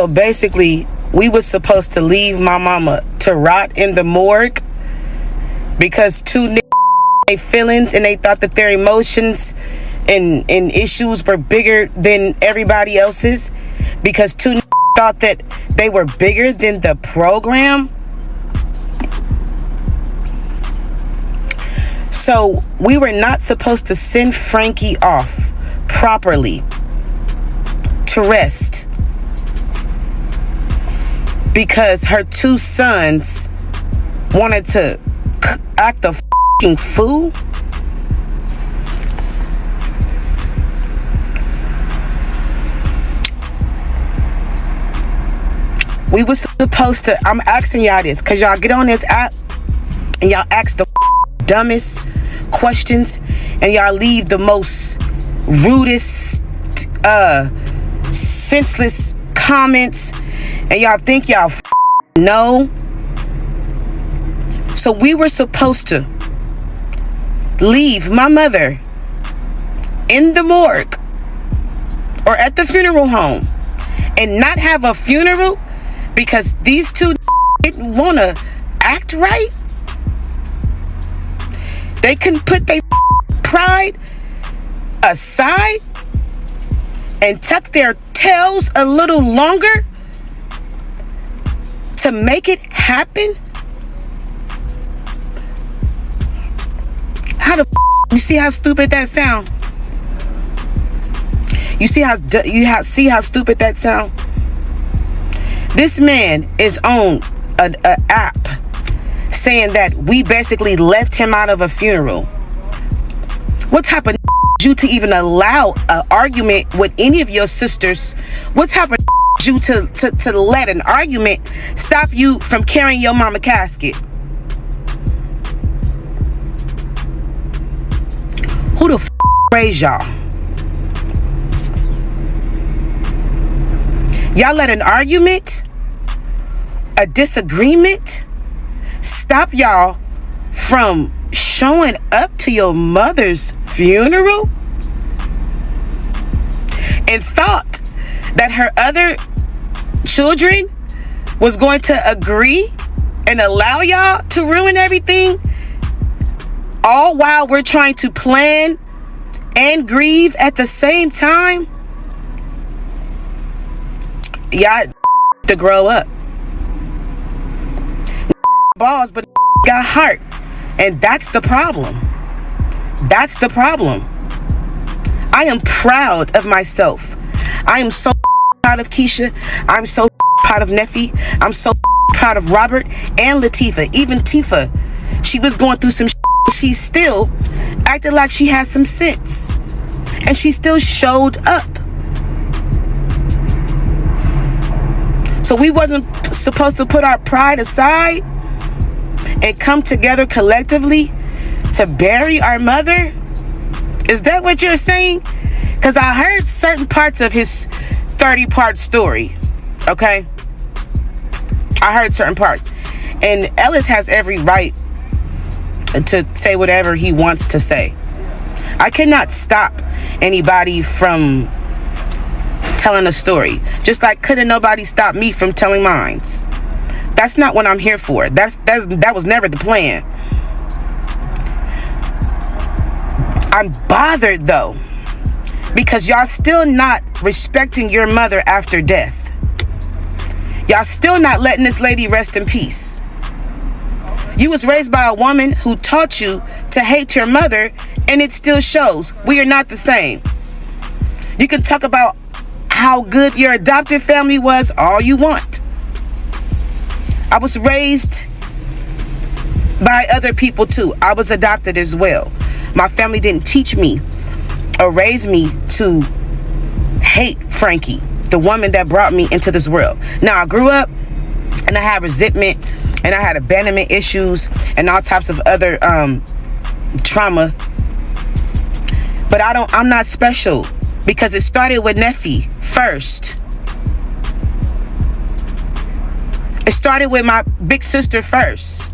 So basically, we was supposed to leave my mama to rot in the morgue because two niggas had feelings and they thought that their emotions and issues were bigger than everybody else's, because two niggas thought that they were bigger than the program. So we were not supposed to send Frankie off properly to rest because her two sons wanted to act a f***ing fool. We was supposed to, I'm asking y'all this because y'all get on this app and y'all ask the dumbest questions and y'all leave the most rudest, senseless comments, and y'all think y'all know. So we were supposed to leave my mother in the morgue or at the funeral home and not have a funeral because these two didn't want to act right. They couldn't put their pride aside and tuck their tails a little longer to make it happen. How the you see how stupid that sound? You see how stupid that sound? This man is on an app saying that we basically left him out of a funeral. What type of you to even allow an argument with any of your sisters? What type of you to let an argument stop you from carrying your mama casket? Who the raised y'all? Y'all let an argument, a disagreement, stop y'all from showing up to your mother's funeral and thought that her other children was going to agree and allow y'all to ruin everything, all while we're trying to plan and grieve at the same time? Y'all to grow up. Balls, but got heart. And that's the problem. That's the problem. I am proud of myself. I am so proud of Keyshia. I'm so proud of Neffy. I'm so proud of Robert and Latifah. Even Tifa. She was going through some she still acted like she had some sense. And she still showed up. So we wasn't supposed to put our pride aside and come together collectively to bury our mother? Is that what you're saying? Because I heard certain parts of his 30-part story. Okay? I heard certain parts. And Ellis has every right to say whatever he wants to say. I cannot stop anybody from telling a story. Just like couldn't nobody stop me from telling mine. That's not what I'm here for. That was never the plan. I'm bothered though, because y'all still not respecting your mother after death. Y'all still not letting this lady rest in peace. You was raised by a woman who taught you to hate your mother, and it still shows. We are not the same. You can talk about how good your adopted family was all you want. I was raised by other people too. I was adopted as well. My family didn't teach me or raise me to hate Frankie, the woman that brought me into this world. Now, I grew up and I had resentment and I had abandonment issues and all types of other trauma. But I'm not special because it started with Neffy first. It started with my big sister first.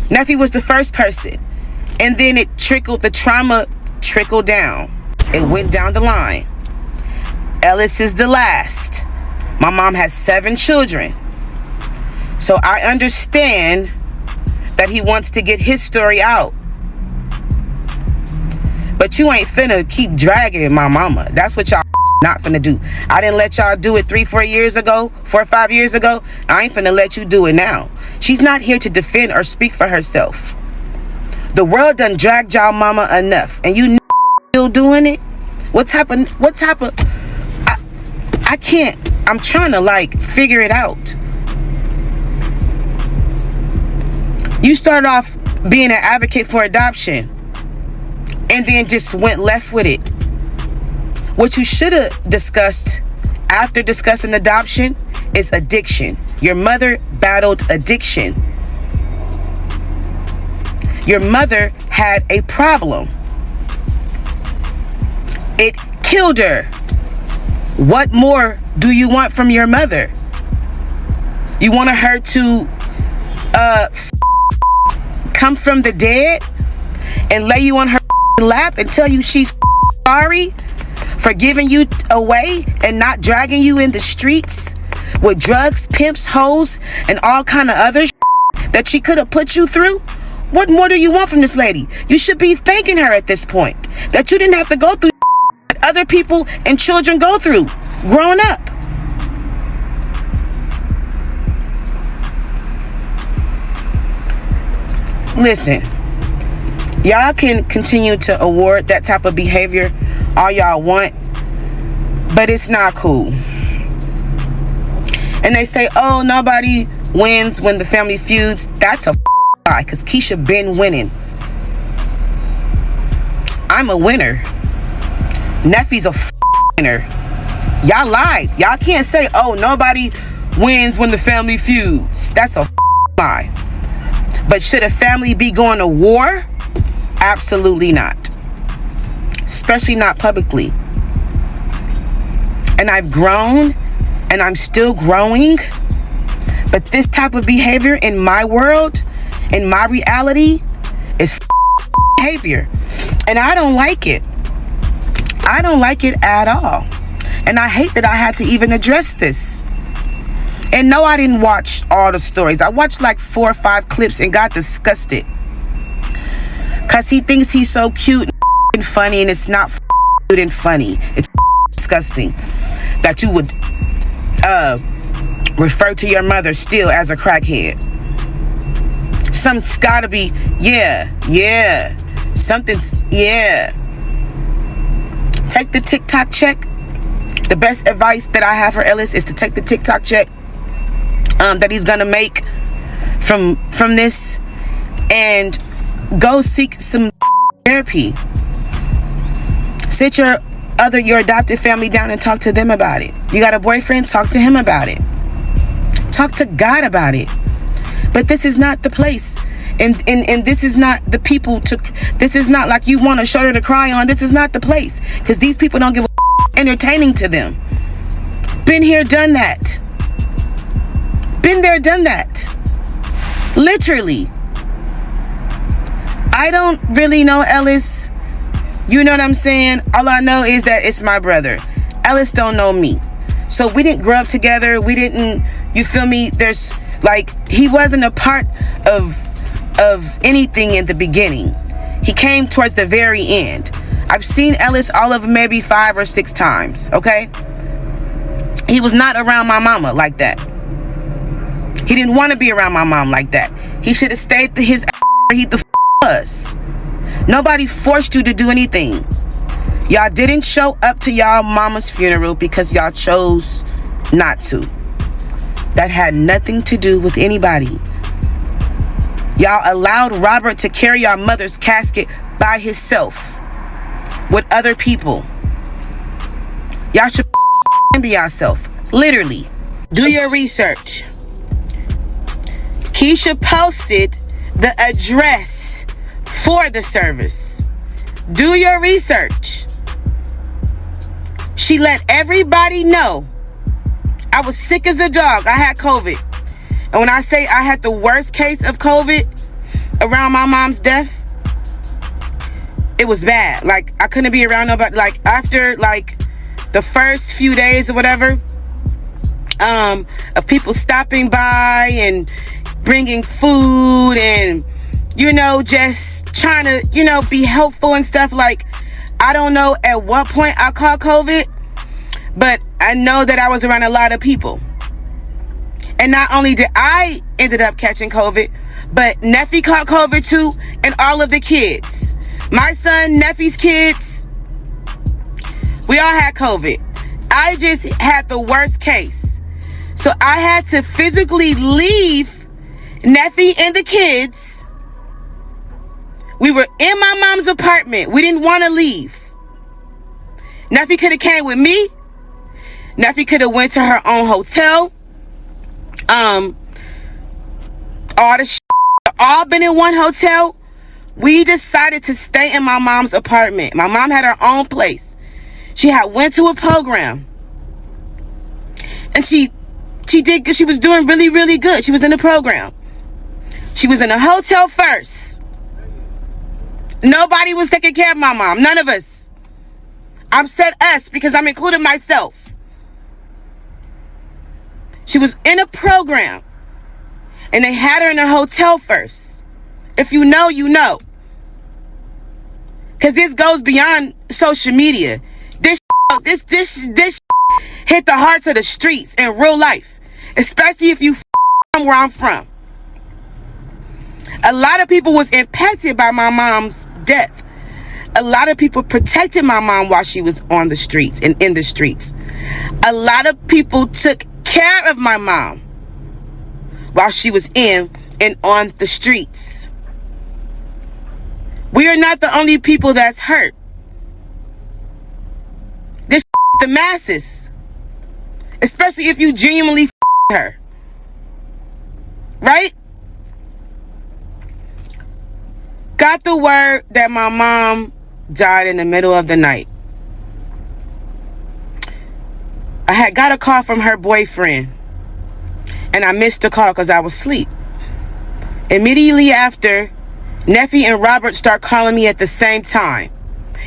Neffy was the first person. And then the trauma trickled down. It went down the line. Ellis is the last. My mom has 7 children. So I understand that he wants to get his story out. But you ain't finna keep dragging my mama. That's what y'all not finna do. I didn't let y'all do it 4 years ago, 4 or 5 years ago. I ain't finna let you do it now. She's not here to defend or speak for herself. The world done dragged y'all mama enough, and you still doing it? What type of I can't. I'm trying to like figure it out. You started off being an advocate for adoption and then just went left with it. What you should have discussed after discussing adoption is addiction. Your mother battled addiction. Your mother had a problem. It killed her. What more do you want from your mother? You want her to come from the dead and lay you on her lap and tell you she's sorry for giving you away and not dragging you in the streets with drugs, pimps, hoes, and all kind of other that she could have put you through? What more do you want from this lady? You should be thanking her at this point that you didn't have to go through that other people and children go through growing up. Listen, y'all can continue to award that type of behavior all y'all want, but it's not cool. And they say, oh, nobody wins when the family feuds. That's a lie, because Keyshia been winning. I'm a winner. Neffy's a winner. Y'all lied. Y'all can't say, oh, nobody wins when the family feuds. That's a lie. But should a family be going to war? Absolutely not. Especially not publicly. And I've grown, and I'm still growing. But this type of behavior in my world, in my reality, is behavior. And I don't like it. I don't like it at all. And I hate that I had to even address this. And no, I didn't watch all the stories. I watched like 4 or 5 clips and got disgusted. Because he thinks he's so cute and funny, and it's not cute and funny. It's disgusting that you would refer to your mother still as a crackhead. Something's gotta be, something's, Take the TikTok check. The best advice that I have for Ellis is to take the TikTok check that he's gonna make from this and go seek some therapy. Sit your adopted family down and talk to them about it. You got a boyfriend? Talk to him about it. Talk to God about it. But this is not the place. And this is not the people to, this is not like you want a shoulder to cry on. This is not the place. Because these people don't give a entertaining to them. Been here, done that. Been there, done that. Literally. I don't really know Ellis. You know what I'm saying? All I know is that it's my brother. Ellis don't know me. So we didn't grow up together. We didn't, you feel me? There's like, he wasn't a part of anything in the beginning. He came towards the very end. I've seen Ellis all of maybe 5 or 6 times, okay? He was not around my mama like that. He didn't want to be around my mom like that. He should have stayed to his where he the was. Nobody forced you to do anything. Y'all didn't show up to y'all mama's funeral because y'all chose not to. That had nothing to do with anybody. Y'all allowed Robert to carry your mother's casket by himself with other people. Y'all should be yourself. Literally. Do your research. Keyshia posted the address for the service. Do your research. She let everybody know. I was sick as a dog. I had COVID. And when I say I had the worst case of COVID around my mom's death, it was bad. Like, I couldn't be around nobody. Like, after, like, the first few days or whatever, of people stopping by and bringing food and, you know, just trying to, you know, be helpful and stuff. Like, I don't know at what point I caught COVID, but I know that I was around a lot of people. And not only did I ended up catching COVID, but Neffy caught COVID too, and all of the kids. My son, Neffy's kids, we all had COVID. I just had the worst case. So I had to physically leave Neffy and the kids. We were in my mom's apartment. We didn't want to leave. Neffy could have came with me. Neffy could have went to her own hotel. All the all been in one hotel. We decided to stay in my mom's apartment. My mom had her own place. She had went to a program. And she was doing really, really good. She was in the program. She was in a hotel first. Nobody was taking care of my mom. None of us. I'm said us because I'm including myself. She was in a program. And they had her in a hotel first. If you know, you know. Because this goes beyond social media. This hit the hearts of the streets in real life. Especially if you from where I'm from. A lot of people was impacted by my mom's death. A lot of people protected my mom while she was on the streets and in the streets. A lot of people took care of my mom while she was in and on the streets. We are not the only people that's hurt. This the masses. Especially if you genuinely her. Right? Got the word that my mom died in the middle of the night. I had got a call from her boyfriend. And I missed the call because I was asleep. Immediately after, Neffy and Robert start calling me at the same time.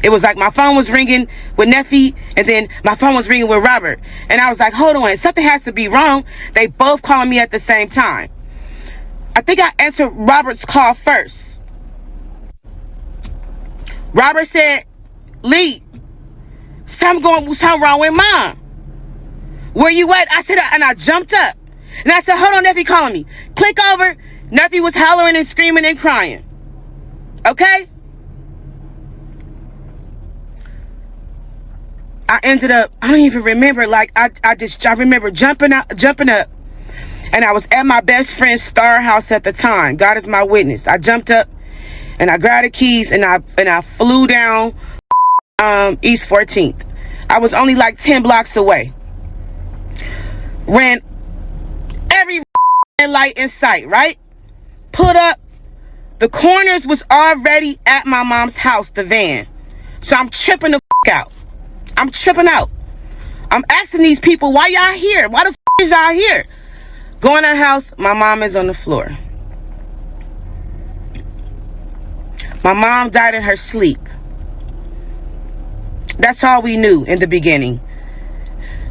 It was like my phone was ringing with Neffy, and then my phone was ringing with Robert. And I was like, hold on, something has to be wrong. They both calling me at the same time. I think I answered Robert's call first. Robert said, Lee, something wrong with Mom. Where you at? I said, and I jumped up. And I said, hold on, Neffy calling me. Click over. Neffy was hollering and screaming and crying. Okay? I ended up, I don't even remember, like, I remember jumping up. And I was at my best friend's star house at the time. God is my witness. I jumped up and I grabbed the keys and I flew down East 14th. I was only like 10 blocks away. Ran every light in sight, right? Put up. The corners was already at my mom's house, the van. So I'm tripping the out. I'm tripping out. I'm asking these people, why y'all here? Why the is y'all here? Go in the house, my mom is on the floor. My mom died in her sleep. That's all we knew in the beginning.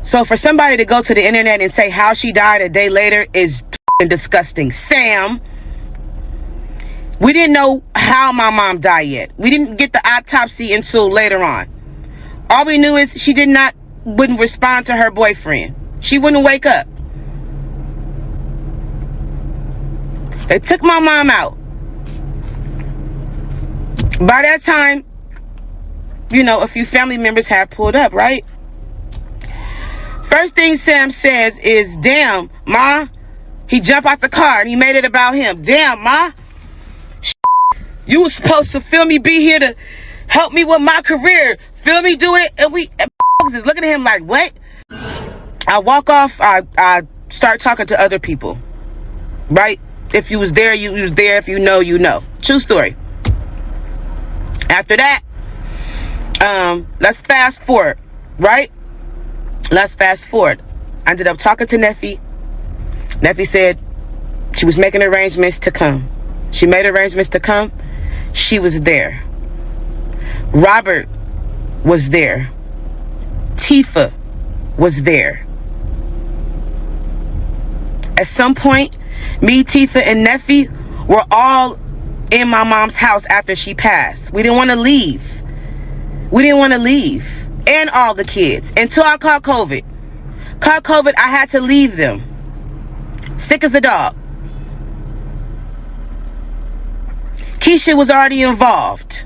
So for somebody to go to the internet and say how she died a day later is disgusting. Sam, we didn't know how my mom died yet. We didn't get the autopsy until later on. All we knew is she wouldn't respond to her boyfriend. She wouldn't wake up. They took my mom out. By that time, you know, a few family members had pulled up, right? First thing Sam says is, damn, Ma, he jumped out the car and he made it about him. Damn, Ma, you was supposed to feel me be here to help me with my career. Feel me do it. And we is looking at him like, what? I walk off, I start talking to other people, right? If you was there, you was there. If you know, you know. True story. After that, let's fast forward, right? Let's fast forward. I ended up talking to Neffy. Neffy said she was making arrangements to come. She made arrangements to come. She was there. Robert was there. Tifa was there. At some point, me, Tifa, and Neffy were all in my mom's house after she passed. We didn't want to leave. We didn't want to leave. And all the kids. Until I caught COVID. Caught COVID, I had to leave them. Sick as a dog. Keyshia was already involved.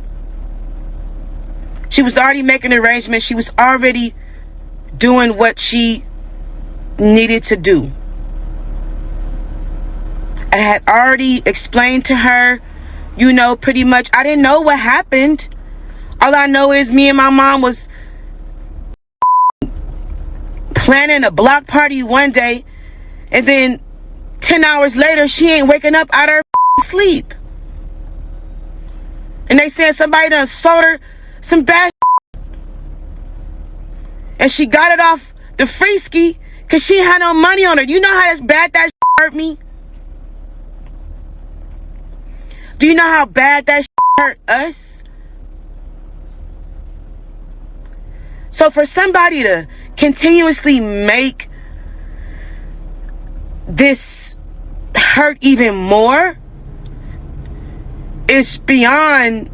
She was already making arrangements. She was already doing what she needed to do. I had already explained to her, you know, pretty much. I didn't know what happened. All I know is me and my mom was planning a block party one day, and then 10 hours later, she ain't waking up out of her sleep. And they said somebody done sold her some bad and she got it off the free ski because she had no money on her. You know how bad that hurt me? Do you know how bad that hurt us? So for somebody to continuously make this hurt even more is beyond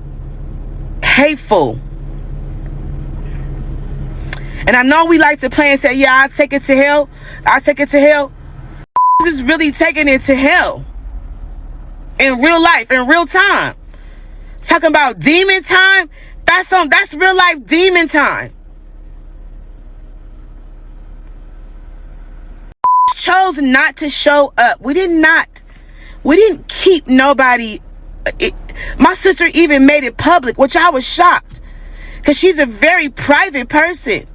hateful. And I know we like to play and say, yeah, I'll take it to hell. I'll take it to hell. This is really taking it to hell. In real life, in real time. Talking about demon time, that's real life demon time. Chose not to show up. We didn't keep nobody. My sister even made it public, which I was shocked, because she's a very private person.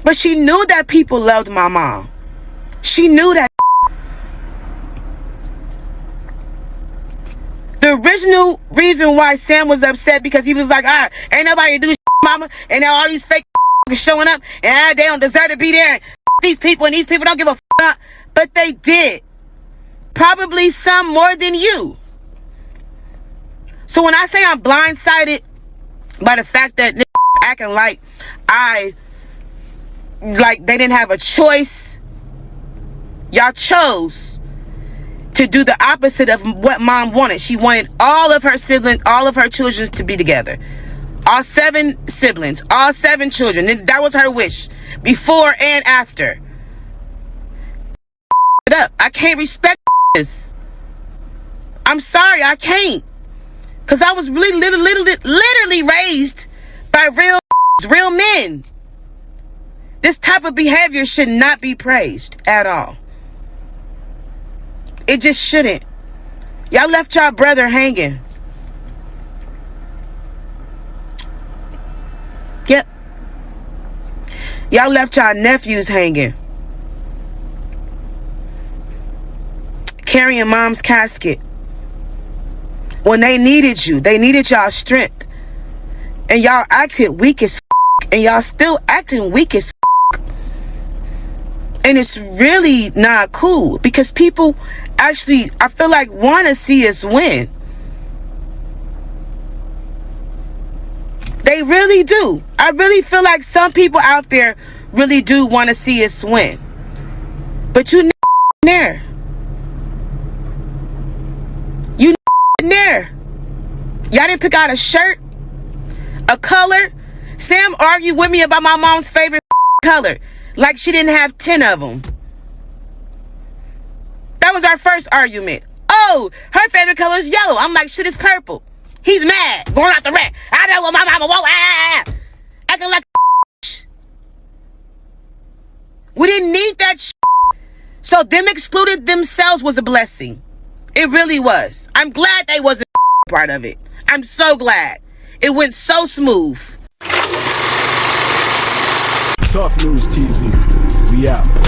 But she knew that people loved my mom. She knew that. The original reason why Sam was upset, because he was like, ain't nobody do shit, mama, and now all these fake showing up, and they don't deserve to be there, and these people don't give a fuck. But they did. Probably some more than you. So when I say I'm blindsided by the fact that acting like they didn't have a choice, y'all chose to do the opposite of what mom wanted. She wanted all of her siblings, all of her children to be together. All 7 siblings, all 7 children. That was her wish, before and after. I can't respect this. I'm sorry, I can't. Because I was really literally raised by real men. This type of behavior should not be praised at all. It just shouldn't. Y'all left y'all brother hanging. Yep. Y'all left y'all nephews hanging. Carrying mom's casket. When they needed you, they needed y'all strength. And y'all acted weak as f***. And y'all still acting weak as f***. And it's really not cool, because people actually, I feel like, want to see us win. They really do. I really feel like some people out there really do want to see us win. But you there. You there. Y'all didn't pick out a shirt, a color. Sam argued with me about my mom's favorite color, like she didn't have 10 of them. That was our first argument. Oh, her favorite color is yellow. I'm like, shit, it's purple. He's mad, going out the rack. I know what my mama wants. Acting like we didn't need that shit. So them excluded themselves was a blessing. It really was. I'm glad they wasn't part of it. I'm so glad. It went so smooth. Tough News TV. We out.